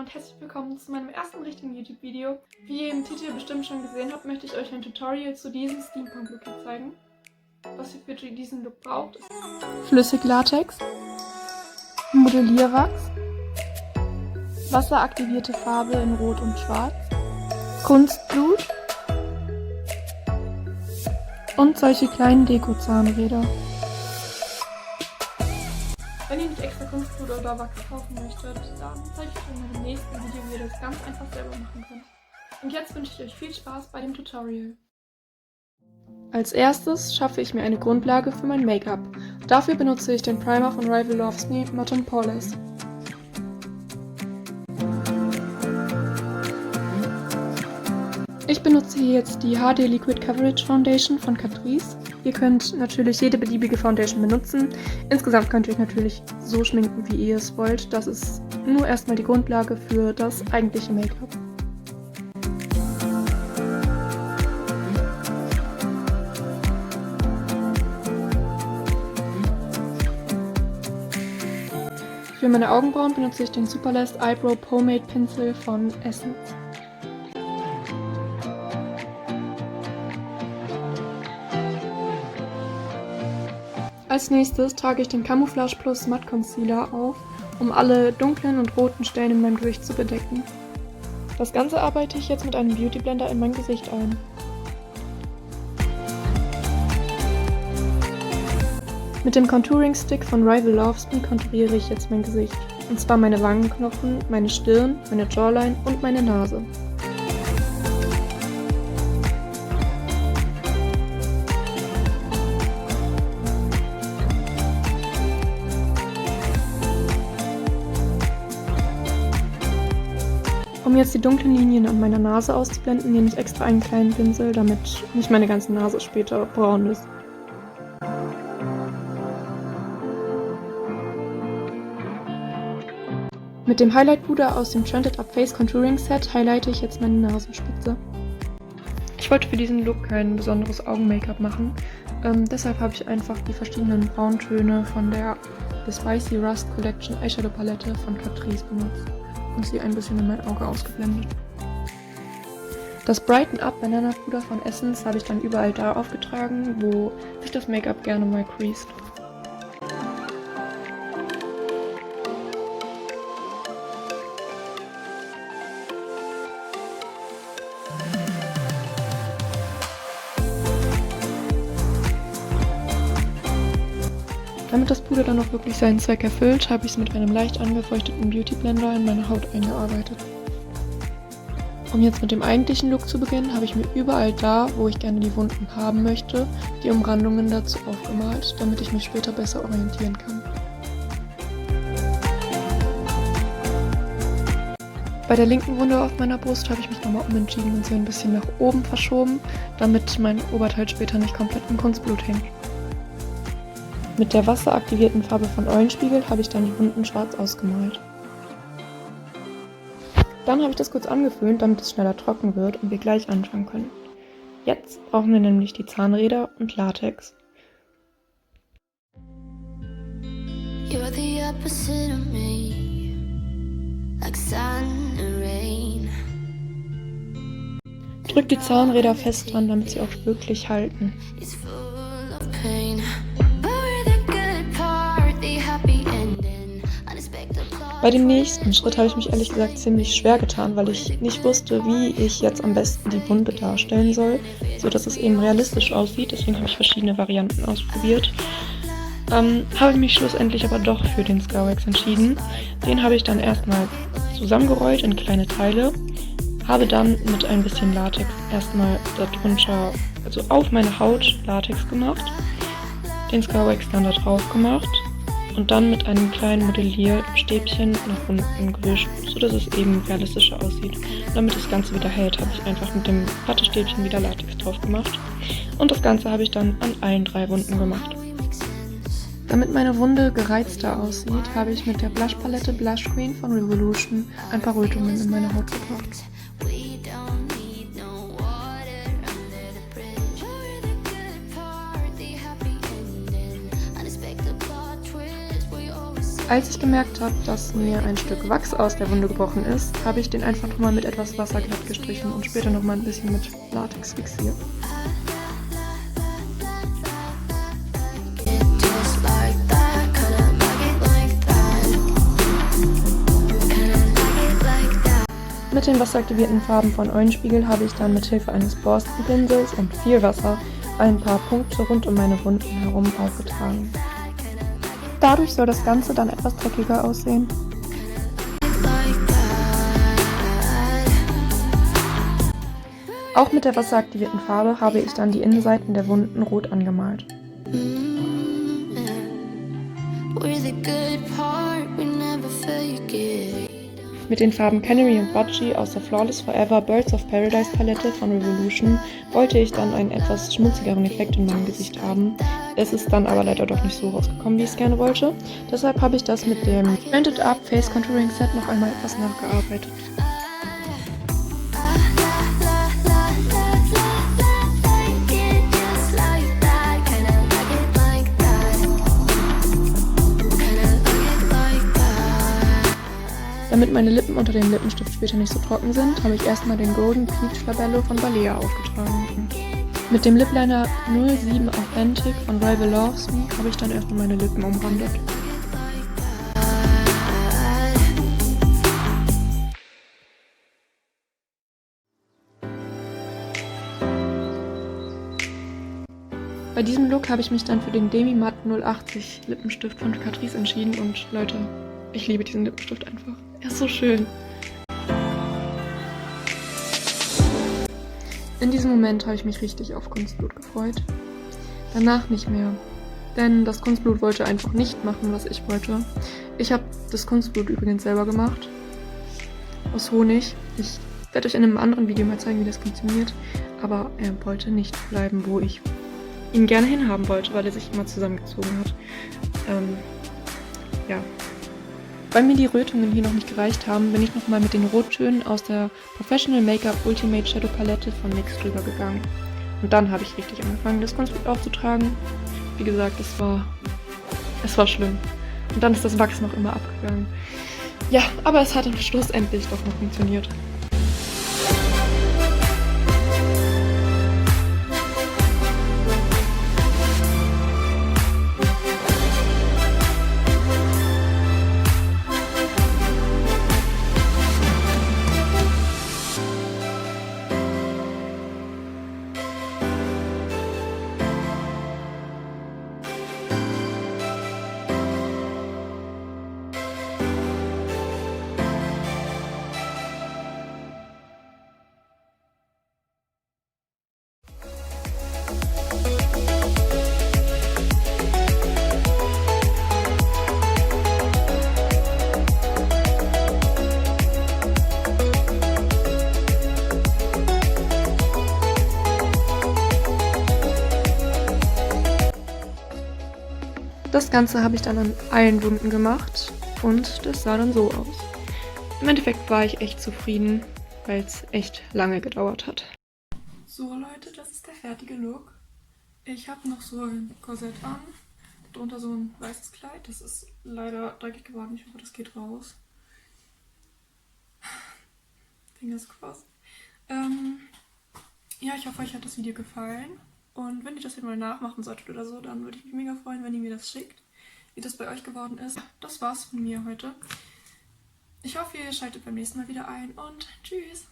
und herzlich willkommen zu meinem ersten richtigen YouTube-Video. Wie ihr im Titel bestimmt schon gesehen habt, möchte ich euch ein Tutorial zu diesem Steampunk-Look hier zeigen. Was ihr für diesen Look braucht, ist Flüssiglatex, Modellierwachs, wasseraktivierte Farbe in Rot und Schwarz, Kunstblut und solche kleinen Deko-Zahnräder. Wenn ihr nicht extra Kunstblut oder Wachs kaufen möchtet, dann zeige ich euch in meinem nächsten Video, wie ihr das ganz einfach selber machen könnt. Und jetzt wünsche ich euch viel Spaß bei dem Tutorial. Als erstes schaffe ich mir eine Grundlage für mein Make-up. Dafür benutze ich den Primer von Rival Loves Me Matte and Poreless. Ich benutze hier jetzt die HD Liquid Coverage Foundation von Catrice. Ihr könnt natürlich jede beliebige Foundation benutzen. Insgesamt könnt ihr euch natürlich so schminken, wie ihr es wollt. Das ist nur erstmal die Grundlage für das eigentliche Make-up. Für meine Augenbrauen benutze ich den Superlast Eyebrow Pomade Pencil von Essence. Als nächstes trage ich den Camouflage Plus Matte Concealer auf, um alle dunklen und roten Stellen in meinem Gesicht zu bedecken. Das Ganze arbeite ich jetzt mit einem Beauty Blender in mein Gesicht ein. Mit dem Contouring Stick von Rival Loves Me konturiere ich jetzt mein Gesicht. Und zwar meine Wangenknochen, meine Stirn, meine Jawline und meine Nase. Um jetzt die dunklen Linien an meiner Nase auszublenden, nehme ich extra einen kleinen Pinsel, damit nicht meine ganze Nase später braun ist. Mit dem Highlight-Puder aus dem Trended Up Face Contouring Set highlighte ich jetzt meine Nasenspitze. Ich wollte für diesen Look kein besonderes Augen-Make-up machen, deshalb habe ich einfach die verschiedenen Brauntöne von der The Spicy Rust Collection Eyeshadow Palette von Catrice benutzt und sie ein bisschen in mein Auge ausgeblendet. Das Brighten Up Banana Puder von Essence habe ich dann überall da aufgetragen, wo sich das Make-up gerne mal creased. Damit das Puder dann auch wirklich seinen Zweck erfüllt, habe ich es mit einem leicht angefeuchteten Beauty Blender in meine Haut eingearbeitet. Um jetzt mit dem eigentlichen Look zu beginnen, habe ich mir überall da, wo ich gerne die Wunden haben möchte, die Umrandungen dazu aufgemalt, damit ich mich später besser orientieren kann. Bei der linken Wunde auf meiner Brust habe ich mich nochmal umentschieden und sie ein bisschen nach oben verschoben, damit mein Oberteil später nicht komplett im Kunstblut hängt. Mit der wasseraktivierten Farbe von Eulenspiegel habe ich dann die Wunden schwarz ausgemalt. Dann habe ich das kurz angeföhnt, damit es schneller trocken wird und wir gleich anfangen können. Jetzt brauchen wir nämlich die Zahnräder und Latex. You're the opposite of me, like sun and rain. Drückt die Zahnräder fest dran, damit sie auch wirklich halten. It's full of pain. But we're the good part, the happy ending. Unexpected plot. Bei dem nächsten Schritt habe ich mich ehrlich gesagt ziemlich schwer getan, weil ich nicht wusste, wie ich jetzt am besten die Wunde darstellen soll, so dass es eben realistisch aussieht. Deswegen habe ich verschiedene Varianten ausprobiert. Habe mich schlussendlich aber doch für den Scarwax entschieden. Den habe ich dann erstmal zusammengerollt in kleine Teile, habe dann mit ein bisschen Latex erstmal darunter, also auf meine Haut Latex gemacht, den Scarwax dann da drauf gemacht und dann mit einem kleinen Modellierstäbchen nach unten gewischt, sodass es eben realistischer aussieht. Und damit das Ganze wieder hält, habe ich einfach mit dem Wattestäbchen wieder Latex drauf gemacht und das Ganze habe ich dann an allen 3 Wunden gemacht. Damit meine Wunde gereizter aussieht, habe ich mit der Blushpalette Blush Queen von Revolution ein paar Rötungen in meine Haut gebracht. We don't need no water under the bridge. We're the good part, the happy ending. Unexpected plot twist, we always say. Als ich gemerkt habe, dass mir ein Stück Wachs aus der Wunde gebrochen ist, habe ich den einfach nochmal mit etwas Wasser glatt gestrichen und später nochmal ein bisschen mit Latex fixiert. Mit den wasseraktivierten Farben von Eulenspiegel habe ich dann mit Hilfe eines Borstenpinsels und viel Wasser ein paar Punkte rund um meine Wunden herum aufgetragen. Dadurch soll das Ganze dann etwas dreckiger aussehen. Auch mit der wasseraktivierten Farbe habe ich dann die Innenseiten der Wunden rot angemalt. Mit den Farben Canary und Budgie aus der Flawless Forever Birds of Paradise Palette von Revolution wollte ich dann einen etwas schmutzigeren Effekt in meinem Gesicht haben. Es ist dann aber leider doch nicht so rausgekommen, wie ich es gerne wollte. Deshalb habe ich das mit dem Printed Up Face Contouring Set noch einmal etwas nachgearbeitet. Damit meine Lippen unter dem Lippenstift später nicht so trocken sind, habe ich erstmal den Golden Peach Labello von Balea aufgetragen. Mit dem Lip Liner 07 Authentic von Rival Loves Me habe ich dann erstmal meine Lippen umrandet. Bei diesem Look habe ich mich dann für den Demi Matte 080 Lippenstift von Catrice entschieden und Leute, ich liebe diesen Lippenstift einfach. Er ist so schön. In diesem Moment habe ich mich richtig auf Kunstblut gefreut. Danach nicht mehr. Denn das Kunstblut wollte einfach nicht machen, was ich wollte. Ich habe das Kunstblut übrigens selber gemacht. Aus Honig. Ich werde euch in einem anderen Video mal zeigen, wie das funktioniert. Aber er wollte nicht bleiben, wo ich ihn gerne hinhaben wollte, weil er sich immer zusammengezogen hat. Ja. Weil mir die Rötungen hier noch nicht gereicht haben, bin ich nochmal mit den Rottönen aus der Professional Makeup Ultimate Shadow Palette von NYX drüber gegangen. Und dann habe ich richtig angefangen, das Kunstblut aufzutragen. Wie gesagt, es war schlimm. Und dann ist das Wachs noch immer abgegangen. Ja, aber es hat am Schluss endlich doch noch funktioniert. Das Ganze habe ich dann an allen Wunden gemacht und das sah dann so aus. Im Endeffekt war ich echt zufrieden, weil es echt lange gedauert hat. So Leute, das ist der fertige Look. Ich habe noch so ein Korsett an, darunter so ein weißes Kleid. Das ist leider dreckig geworden, ich hoffe, das geht raus. Fingers crossed. Ja, ich hoffe, euch hat das Video gefallen. Und wenn ihr das hier mal nachmachen solltet oder so, dann würde ich mich mega freuen, wenn ihr mir das schickt, wie das bei euch geworden ist. Das war's von mir heute. Ich hoffe, ihr schaltet beim nächsten Mal wieder ein und tschüss!